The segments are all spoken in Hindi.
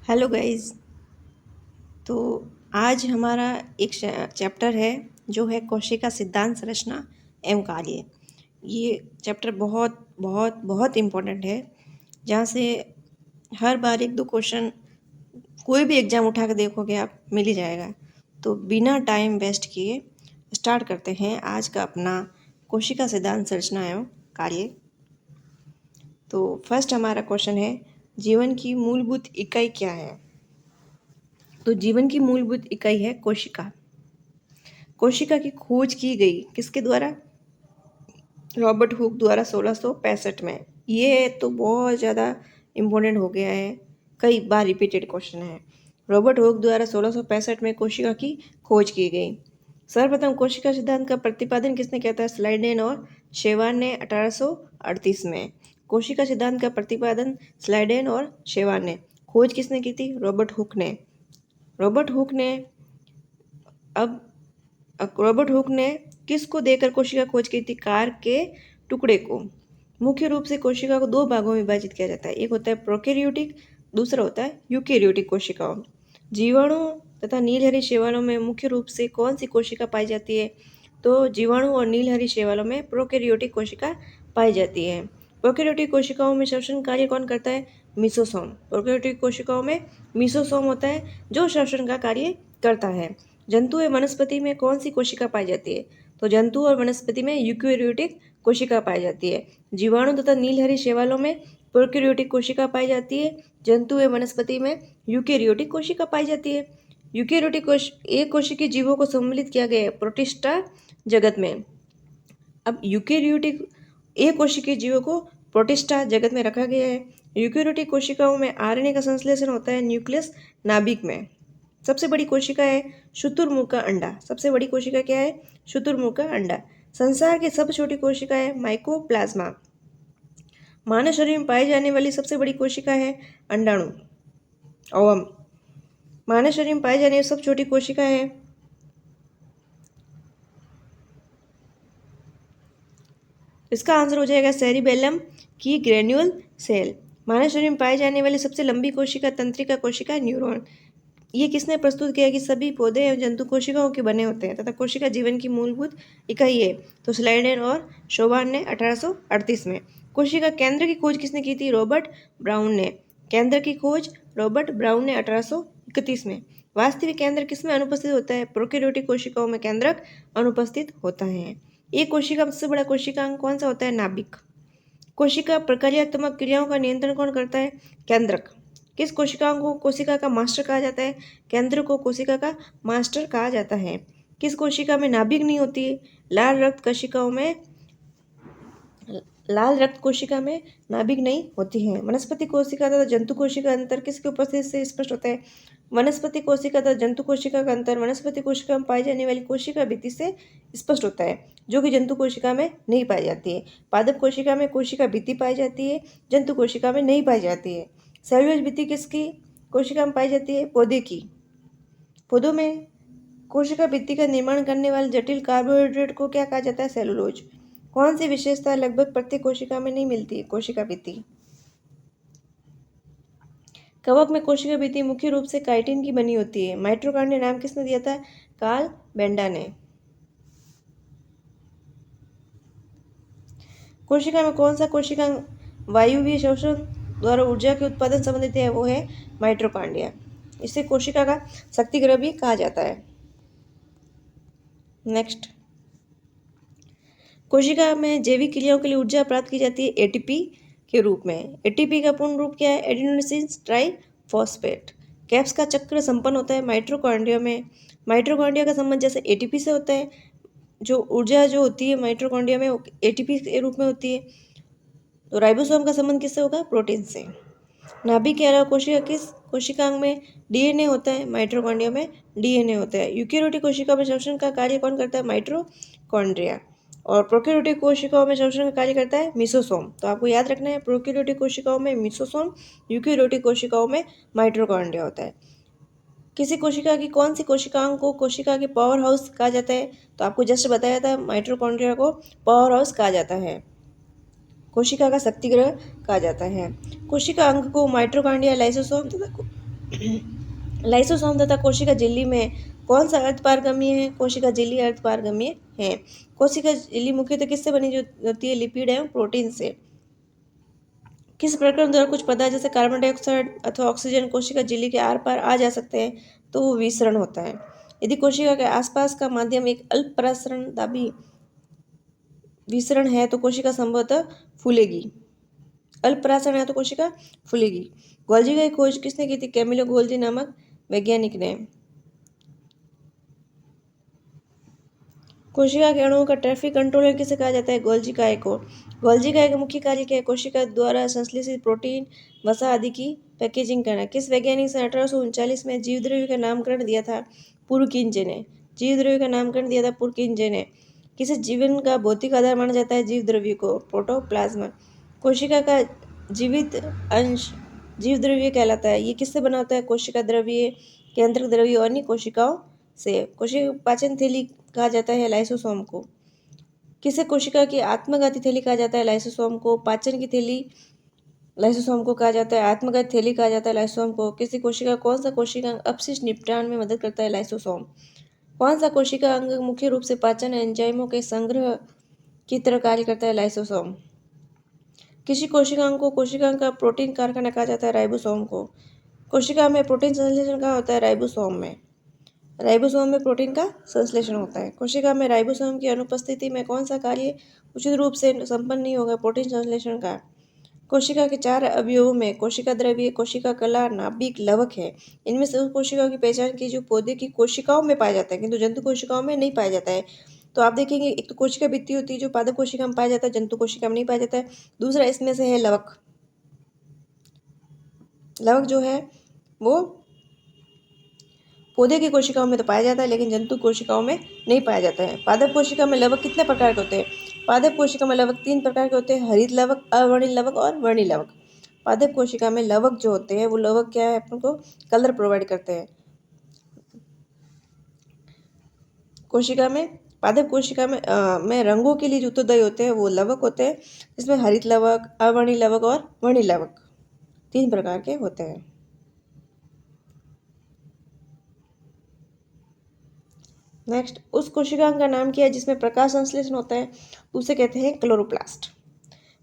Hello guys. तो आज हमारा एक चैप्टर है जो है कोशिका सिद्धांत संरचना एवं कार्य। ये चैप्टर बहुत बहुत बहुत इम्पोर्टेंट है, जहाँ से हर बार एक दो क्वेश्चन कोई भी एग्ज़ाम उठा के देखोगे आप, मिल ही जाएगा। तो बिना टाइम वेस्ट किए स्टार्ट करते हैं आज का अपना कोशिका सिद्धांत संरचना एवं कार्य। तो फर्स्ट हमारा क्वेश्चन है, जीवन की मूलभूत इकाई क्या है? तो जीवन की मूलभूत इकाई है कोशिका। कोशिका की खोज की गई किसके द्वारा? रॉबर्ट हुक द्वारा 1665 में। ये तो बहुत ज़्यादा इम्पोर्टेंट हो गया है, कई बार रिपीटेड क्वेश्चन है। रॉबर्ट हुक द्वारा 1665 में कोशिका की खोज की गई। सर्वप्रथम कोशिका सिद्धांत का प्रतिपादन किसने किया था? स्लाइडेन और शेवान ने 1838 में। कोशिका सिद्धांत का प्रतिपादन स्लाइडेन और शेवान ने। खोज किसने की थी? रॉबर्ट हुक ने। रॉबर्ट हुक ने रॉबर्ट हुक ने किसको देकर कोशिका खोज की थी? कार के टुकड़े को। मुख्य रूप से कोशिका को दो भागों में विभाजित किया जाता है, एक होता है प्रोकैरियोटिक, दूसरा होता है यूकैरियोटिक कोशिकाओं। जीवाणु तथा नीलहरी शैवालों में मुख्य रूप से कौन सी कोशिका पाई जाती है? तो जीवाणु और नीलहरी शैवालों में प्रोकैरियोटिक कोशिका पाई जाती है। प्रोकैरियोटिक कोशिकाओं में श्वसन कार्य कौन करता है? मिसोसोम। प्रोकैरियोटिक कोशिकाओं में मिसोसोम होता है जो श्वसन का कार्य करता है। जंतु एवं वनस्पति में कौन सी कोशिका पाई जाती है? तो जंतु और वनस्पति में यूकैरियोटिक कोशिका पाई जाती है। जीवाणु तथा नीलहरी शैवालों में प्रोकैरियोटिक कोशिका पाई जाती है। जंतु एवं वनस्पति में यूकैरियोटिक कोशिका पाई जाती है। यूकैरियोटिक एक कोशिकीय जीवों को सम्मिलित किया गया है प्रोटिस्टा जगत में। अब यूकैरियोटिक एक कोशिकीय जीवों को प्रोटिस्टा जगत में रखा गया है। यूकैरियोटिक कोशिकाओं में आरएनए का संश्लेषण होता है न्यूक्लियस नाभिक में। सबसे बड़ी कोशिका है शुतुरमुर्ग का अंडा। सबसे बड़ी कोशिका क्या है? शुतुरमुर्ग का अंडा। संसार की सबसे छोटी कोशिका है माइकोप्लाज्मा। मानव शरीर में पाई जाने वाली सबसे बड़ी कोशिका है अंडाणु, ओवम। मानव शरीर में पाई जाने वाली सबसे छोटी कोशिका है, इसका आंसर हो जाएगा सेरिबेलम की ग्रेन्यूल सेल। मानव शरीर में पाई जाने वाली सबसे लंबी कोशिका तंत्रिका कोशिका न्यूरॉन। ये किसने प्रस्तुत किया कि सभी पौधे एवं जंतु कोशिकाओं के बने होते हैं तथा कोशिका जीवन की मूलभूत इकाई है? तो स्लाइडेन और शोवान ने 1838 में। कोशिका केंद्र की खोज किसने की थी? रॉबर्ट ब्राउन ने। केंद्र की खोज रॉबर्ट ब्राउन ने 1831 में। वास्तविक केंद्र किसमें अनुपस्थित होता है? प्रोकैरियोटिक कोशिकाओं में केंद्रक अनुपस्थित होता है। एक कोशिका सबसे बड़ा कोशिकांग कौन सा होता है? नाभिक। कोशिका प्रक्रियात्मक क्रियाओं का नियंत्रण कौन करता है? केंद्रक। किस कोशिकाओं को कोशिका का मास्टर कहा जाता है? केंद्र को कोशिका का मास्टर कहा जाता है। किस कोशिका में नाभिक नहीं होती? लाल रक्त कोशिका में नाभिक नहीं होती है। वनस्पति कोशिका तथा जंतु कोशिका अंतर किसकी उपस्थिति से स्पष्ट होता है? वनस्पति कोशिका तथा जंतु कोशिका का अंतर वनस्पति कोशिका में पाई जाने वाली कोशिका भित्ति से स्पष्ट होता है, जो कि जंतु कोशिका में नहीं पाई जाती है। पादप कोशिका में कोशिका भित्ति पाई जाती है, जंतु कोशिका में नहीं पाई जाती है। सेलुलोज भित्ति किसकी कोशिका में पाई जाती है? पौधे की। पौधों में कोशिका भित्ति का निर्माण करने वाले जटिल कार्बोहाइड्रेट को क्या कहा जाता है? सेलुलोज। कौन सी विशेषता लगभग प्रत्येक कोशिका में नहीं मिलती? कोशिका भित्ति। कवक में कोशिका भित्ति मुख्य रूप से काइटिन की बनी होती है। माइटोकॉन्ड्रिया नाम किसने दिया था? कार्ल बेंडा ने। कोशिका में कौन सा कोशिका वायुवीय शोषण द्वारा ऊर्जा के उत्पादन संबंधित है? वो है माइटोकॉन्ड्रिया। इसे कोशिका का शक्तिगृह भी कहा जाता है। नेक्स्ट, कोशिका में जैविक क्रियाओं के लिए ऊर्जा प्राप्त की जाती है एटीपी के रूप में। एटीपी का पूर्ण रूप क्या है? Adenosine triphosphate. कैप्स का चक्र संपन्न होता है माइटोकॉन्ड्रिया में। माइटोकॉन्ड्रिया का संबंध जैसे एटीपी से होता है, जो ऊर्जा जो होती है माइटोकॉन्ड्रिया में एटीपी के रूप में होती है। तो राइबोसोम का संबंध किससे होगा? प्रोटीन से। नाभिक के अलावा कोशिका किस कोशिकांग में डीएनए होता है? माइटोकॉन्ड्रिया में डीएनए होता है। यूकैरियोटिक कोशिका में श्वसन का कार्य कौन करता है? माइटोकॉन्ड्रिया। और प्रोकैरियोटिक कोशिकाओं में श्वसन का कार्य करता है मिसोसोम। तो आपको याद रखना है, प्रोकैरियोटिक कोशिकाओं में मिसोसोम, यूकैरियोटिक कोशिकाओं में माइटोकॉन्ड्रिया होता है। किसी कोशिका की कौन सी कोशिकाओं को कोशिका के पावर हाउस कहा जाता है? तो आपको जस्ट बताया था, माइटोकॉन्ड्रिया को पावर हाउस कहा जाता है, कोशिका का शक्तिगृह कहा जाता है। कोशिका अंग को माइटोकॉन्ड्रिया, लाइसोसोम तथा लाइसोसोम तथा कोशिका झिल्ली में कौन सा अर्धपारगम्य है? कोशिका झिल्ली अर्धपारगम्य है। कोशिका झिल्ली मुख्यतः किससे बनी जो होती है? लिपिड एवं प्रोटीन से। किस प्रक्रम द्वारा कुछ पदार्थ जैसे कार्बन डाइऑक्साइड अथवा ऑक्सीजन कोशिका झिल्ली के आर पार आ जा सकते हैं? तो वो विसरण होता है। यदि कोशिका के आसपास का माध्यम एक अल्प प्रसरणदाबी विसरण है तो कोशिका संभवतः फूलेगी। अल्प प्रसारण है तो कोशिका फूलेगी। गोल्जी की खोज किसने की थी? कैमिलो गोल्जी नामक वैज्ञानिक ने। कोशिका के अणुओं का ट्रैफिक कंट्रोलर किसे कहा जाता है? गोल्जी काय को। गोल्जी काय का मुख्य कार्य क्या है? कोशिका द्वारा संश्लेषित प्रोटीन, वसा आदि की पैकेजिंग करना। किस वैज्ञानिक से 1839 में जीवद्रव्य का नामकरण दिया था? पुरकिंजे ने। जीवद्रव्य का नामकरण दिया था पुरकिंजे ने। किसे जीवन का भौतिक आधार माना जाता है? जीवद्रव्य को। प्रोटोप्लाज्मा। कोशिका का जीवित अंश जीवद्रव्य कहलाता है। ये किससे बना होता है? कोशिका द्रव्य, केंद्रक द्रव्य और अन्य कोशिकाओं से। कोशिका पाचन थैली कहा जाता है लाइसोसोम को। किसे कोशिका की आत्मघाती थैली कहा जाता है? लाइसोसोम को। पाचन की थैली लाइसोसोम को कहा जाता है। आत्मघाती थैली कहा जाता है लाइसोसोम को। किसी कोशिका कौन सा कोशिका अंग अपशिष्ट निपटान में मदद करता है? लाइसोसोम। कौन सा कोशिका अंग मुख्य रूप से पाचन एंजाइमों के संग्रह की तरह कार्य करता है? लाइसोसोम। किसी कोशिका अंग को कोशिका अंग का प्रोटीन कारखाना कहा जाता है? राइबोसोम को। कोशिका में प्रोटीन संश्लेषण कहाँ होता है? राइबोसोम में। राइबोसोम में प्रोटीन का संश्लेषण होता है। कोशिका में राइबोसोम की अनुपस्थिति में कौन सा कार्य उचित रूप से संपन्न नहीं होगा? प्रोटीन संश्लेषण का। कोशिका के 4 अवयवों में कोशिका द्रव्य, कोशिका कला, नाभिक, लवक है। इनमें से उस कोशिकाओं की पहचान की जो पौधे की कोशिकाओं में पाया जाता है किंतु जंतु कोशिकाओं में नहीं पाया जाता है। तो आप देखेंगे एक तो कोशिका भित्ति होती है जो पादप कोशिका में पाया जाता है, जंतु कोशिका में नहीं पाया जाता है। दूसरा इसमें से है लवक। लवक जो है वो पौधे की कोशिकाओं में तो पाया जाता है लेकिन जंतु कोशिकाओं में नहीं पाया जाता है। पादप कोशिका में लवक कितने प्रकार के होते हैं? पादप कोशिका में लवक 3 प्रकार के होते हैं, हरित लवक, अवर्णित लवक और वर्णित लवक। पादप कोशिका में लवक जो होते हैं वो लवक क्या है? अपन को कलर प्रोवाइड करते हैं। कोशिका में पादप कोशिका में रंगों के लिए जो उत्तरदायी होते हैं वो लवक होते हैं, जिसमें हरित लवक, अवर्णित लवक और वर्णित लवक 3 प्रकार के होते हैं। नेक्स्ट, उस कोशिकांग का नाम क्या है जिसमें प्रकाश संश्लेषण होता है? उसे कहते हैं क्लोरोप्लास्ट।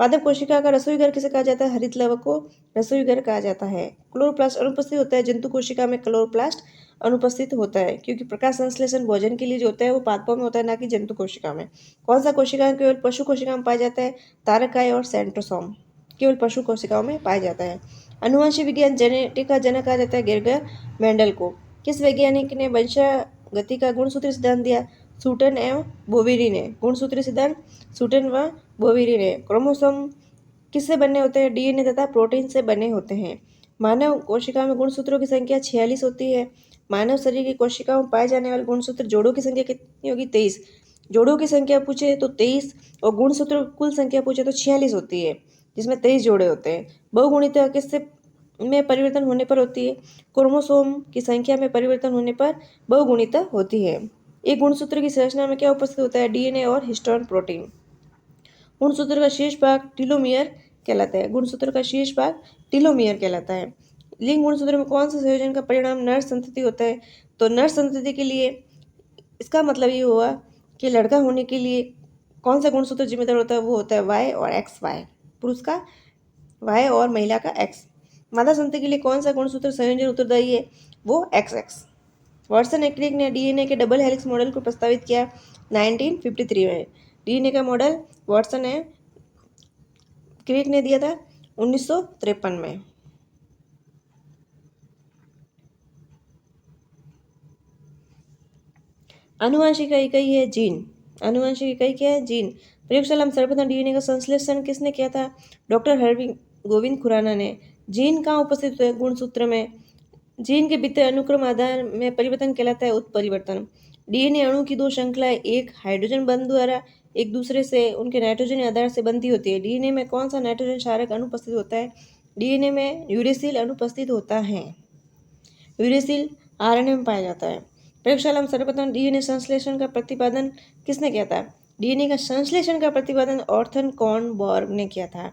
पादप कोशिका का रसोई घर किसे कहा जाता है? हरित लवक को रसोई घर कहा जाता है। क्लोरोप्लास्ट अनुपस्थित होता है जंतु कोशिका में, क्लोरोप्लास्ट अनुपस्थित होता है क्योंकि प्रकाश संश्लेषण भोजन के लिए जो होता है वो पादपों में होता है, ना कि जंतु कोशिका में। कौन सा कोशिका केवल पशु कोशिका में पाया जाता है? तारकाय और सेंट्रोसोम केवल पशु कोशिकाओं में पाया जाता है। अनुवांशिक विज्ञान जेनेटिक का जनक कहा जाता है गेर्गर मेंडल को। किस वैज्ञानिक ने वंशागति का गुणसूत्र सिद्धांत दिया? सूटन एवं बोवेरी ने। गुणसूत्र सिद्धांत सूटन व बोवेरी ने। क्रोमोसोम किससे बने होते हैं? डीएनए तथा प्रोटीन से बने होते हैं। मानव कोशिका में गुणसूत्रों की संख्या 46 होती है। मानव शरीर की कोशिकाओं में पाए जाने वाले गुणसूत्र जोड़ों की संख्या कितनी होगी? 23। जोड़ों की संख्या पूछे तो 23 और गुणसूत्र कुल संख्या पूछे तो 46 होती है, जिसमें 23 जोड़े होते हैं। बहुगुणित किससे में परिवर्तन होने पर होती है? क्रोमोसोम की संख्या में परिवर्तन होने पर बहुगुणित होती है। एक गुणसूत्र की संरचना में क्या उपस्थित होता है? डीएनए और हिस्टोन प्रोटीन। गुणसूत्र का शीर्ष भाग टीलोमियर कहलाता है। गुणसूत्र का शीर्ष भाग टीलोमियर कहलाता है। लिंग गुणसूत्र में कौन सा संयोजन का परिणाम नर संतति होता है? तो नर संतति के लिए इसका मतलब ये हुआ कि लड़का होने के लिए कौन सा गुणसूत्र जिम्मेदार होता है? वो होता है वाई और एक्स वाई। पुरुष का वाई और महिला का एक्स। मादा संतति के लिए कौन सा गुणसूत्र संयोजन उत्तरदायी है? वो X X. Watson and Crick ने डीएनए के डबल हेलिक्स मॉडल को प्रस्तावित किया 1953 में। डीएनए का मॉडल वाटसन एंड क्रिक ने दिया था 1953 में। आनुवंशिक इकाई है जीन। आनुवंशिक इकाई क्या है? जीन। प्रयोगशाला में सर्वप्रथम डीएनए का संश्लेषण किसने किया था? डॉक्टर हरविंद गोविंद खुराना ने। जीन कहाँ उपस्थित है? गुणसूत्र में। जीन के भीतर अनुक्रम आधार में परिवर्तन कहलाता है उत्परिवर्तन। डीएनए अणु की 2 श्रृंखलाएं एक हाइड्रोजन बंध द्वारा एक दूसरे से उनके नाइट्रोजन आधार से बनती होती है। डीएनए में कौन सा नाइट्रोजन क्षारक अनुपस्थित होता है? डीएनए में यूरेसिल अनुपस्थित होता है। यूरेसिल आरएनए में पाया जाता है। प्रयोगशाला में सर्वप्रथम डीएनए संश्लेषण का प्रतिपादन किसने किया था? डीएनए का संश्लेषण का प्रतिपादन ऑर्थन कॉर्न बॉर्ग ने किया था।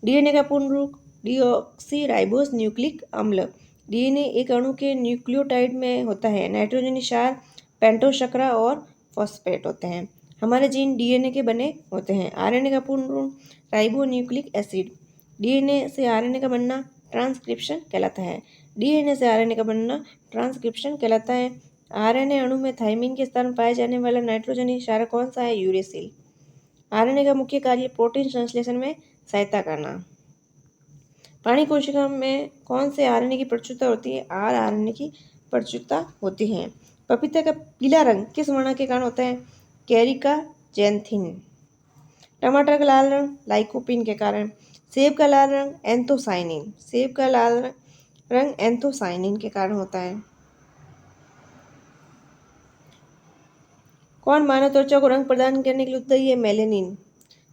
डीएनए का पूर्ण रूप डीऑक्सी राइबोस न्यूक्लिक अम्ल। डीएनए एक अणु के न्यूक्लियोटाइड में होता है। नाइट्रोजनी क्षार पेंटोशर्करा और फॉस्फेट होते हैं। हमारे जीन डीएनए के बने होते हैं। आरएनए का पूर्ण रूप राइबो न्यूक्लिक एसिड। डीएनए से आरएनए का बनना ट्रांसक्रिप्शन कहलाता है। डीएनए से आरएनए का बनना ट्रांसक्रिप्शन कहलाता है। आरएनए अणु में थाइमिन के स्थान पाए जाने वाला नाइट्रोजनी क्षार कौन सा है? यूरेसिल। आरएनए का मुख्य कार्य प्रोटीन संश्लेषण में सहायता करना। प्राणी कोशिका में कौन से आरएनए की प्रचुरता होती है? आर आरएनए की प्रचुरता होती है। पपीता का पीला रंग किस वर्ण के कारण होता है? कैरिका जैंथिन। टमाटर का लाल रंग लाइकोपीन के कारण। सेब का लाल रंग एंथोसाइनिन। सेब का लाल रंग एंथोसाइनिन के कारण होता है। कौन मानव त्वचा को रंग प्रदान करने के लिए उत्तरी है? मेलेनिन।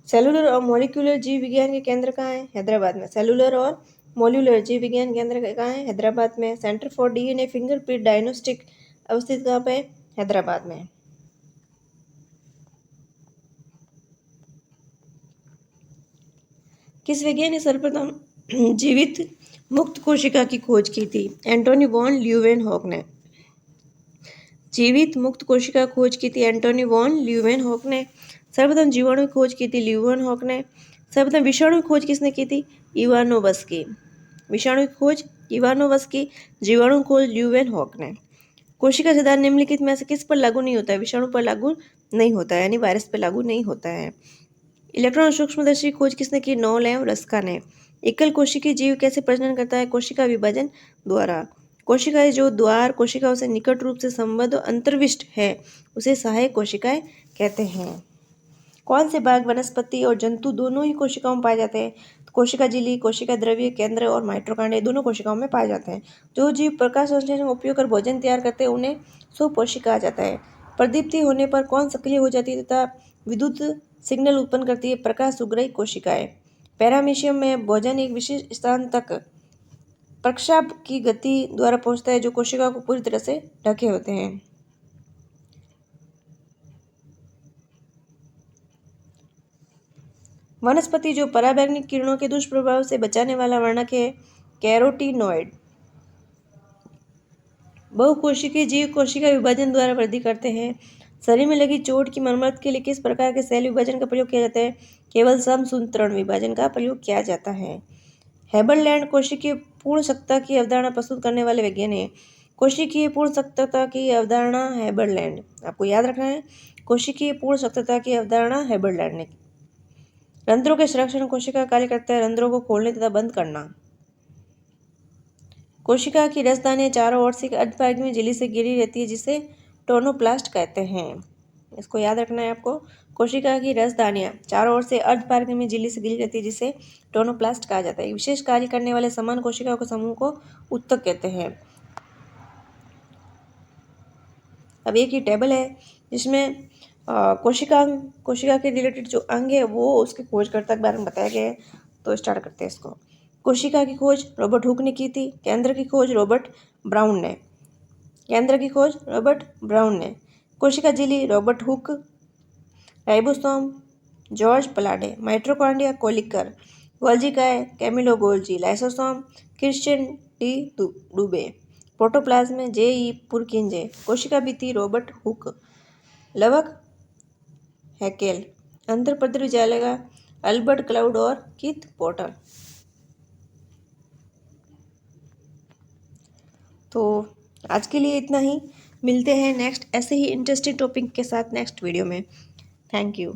सेलुलर और मॉलिक्यूलर जीव विज्ञान के केंद्र कहाँ है? हैदराबाद में। सेलुलर और मॉलिक्यूलर जीव विज्ञान केंद्र कहाँ है? हैदराबाद में। Centre for DNA fingerprint diagnostic अवस्थित कहाँ पे? हैदराबाद में। किस वैज्ञानिक ने सर्वप्रथम जीवित मुक्त कोशिका की खोज की थी? एंटोनी वॉन ल्यूवेनहॉक ने। जीवित मुक्त कोशिका खोज की थी एंटोनी वॉन ल्यूवेनहॉक ने। सर्वप्रथम जीवाणु की खोज की थी ल्यूवेनहॉक ने। सर्वप्रथम विषाणु की खोज किसने की थी? इवानोवस्की। विषाणु की खोज इवानोवस्की, जीवाणु की खोज ल्यूवेनहॉक ने। कोशिका सिद्धांत निम्नलिखित में से किस पर लागू नहीं होता है? विषाणु पर लागू नहीं होता है, यानी वायरस पर लागू नहीं होता है। इलेक्ट्रॉन सूक्ष्मदर्शी की खोज किसने की? नोल एवं रस्का ने। एकल कोशिकीय जीव कैसे प्रजनन करता है? कोशिका विभाजन द्वारा। कोशिकाएं जो द्वार कोशिकाओं से निकट रूप से संबद्ध और अंतर्विष्ट है उसे सहायक कोशिकाएं कहते हैं। कौन से भाग वनस्पति और जंतु दोनों ही कोशिकाओं में पाए जाते हैं? तो कोशिका झिल्ली, कोशिका द्रव्य केंद्र और माइटोकॉन्ड्रिया दोनों कोशिकाओं में पाए जाते हैं। जो जीव प्रकाश संश्लेषण का उपयोग कर भोजन तैयार करते हैं उन्हें सुपोषक कहा जाता है। प्रदीप्ति होने पर कौन सक्रिय हो जाती है तथा विद्युत सिग्नल उत्पन्न करती है? प्रकाश सुग्राही कोशिकाएं। पैरामीशियम में भोजन एक विशेष स्थान तक प्रक्षेप की गति द्वारा पहुंचता है जो कोशिका को पूरी तरह से ढके होते हैं। वनस्पति जो पराबैंगनी किरणों के दुष्प्रभाव से बचाने वाला वर्णक है कैरोटीनॉइड। बहुकोशिकीय जीव कोशिका विभाजन द्वारा वृद्धि करते हैं। शरीर में लगी चोट की मरम्मत के लिए किस प्रकार के सेल विभाजन का प्रयोग किया जाता है? केवल समसूत्रण विभाजन का प्रयोग किया जाता है। हेबरलैंड कोशिकीय पूर्ण सत्ता की अवधारणा प्रस्तुत करने वाले वैज्ञानिक हैं। कोशिकीय पूर्ण सत्ता की अवधारणा हेबरलैंड, आपको याद रखना है। कोशिकीय पूर्ण सत्ता की अवधारणा हेबरलैंड ने। रंध्रों के संरक्षण कोशिका का कार्य करता है। रंध्रों को खोलने तथा बंद करना। कोशिका की रसदानियां चारों ओर से अर्धपारगमी झिल्ली से घिरी रहती है जिसे टोनोप्लास्ट कहते हैं। इसको याद रखना है आपको। कोशिका की रसदानियां चारों ओर से अर्धपारगमी झिल्ली से घिरी रहती है जिसे टोनोप्लास्ट कहा जाता है। विशेष कार्य करने वाले समान कोशिकाओं के समूह को उत्तक कहते हैं। अब एक ही टेबल है जिसमें कोशिका के रिलेटेड जो अंग है वो उसके खोजकर्ता के बारे में बताया गया है। तो स्टार्ट करते हैं इसको। कोशिका की खोज रॉबर्ट हुक ने की थी। केंद्र की खोज रॉबर्ट ब्राउन ने। केंद्र की खोज रॉबर्ट ब्राउन ने। कोशिका झिल्ली Robert Hooke. Ribosome George Palade. Mitochondria Kolliker. Golgi काय Camillo Golgi. Lysosome Christian de Duve. Protoplasm J E. Purkinje. कोशिका भित्ति रॉबर्ट हुक। लवक हैकेल। अंतर्पद्रव्य जालिका अल्बर्ट क्लाउड और कीथ पोर्टर। तो आज के लिए इतना ही। मिलते हैं नेक्स्ट ऐसे ही इंटरेस्टिंग टॉपिक के साथ नेक्स्ट वीडियो में। Thank you.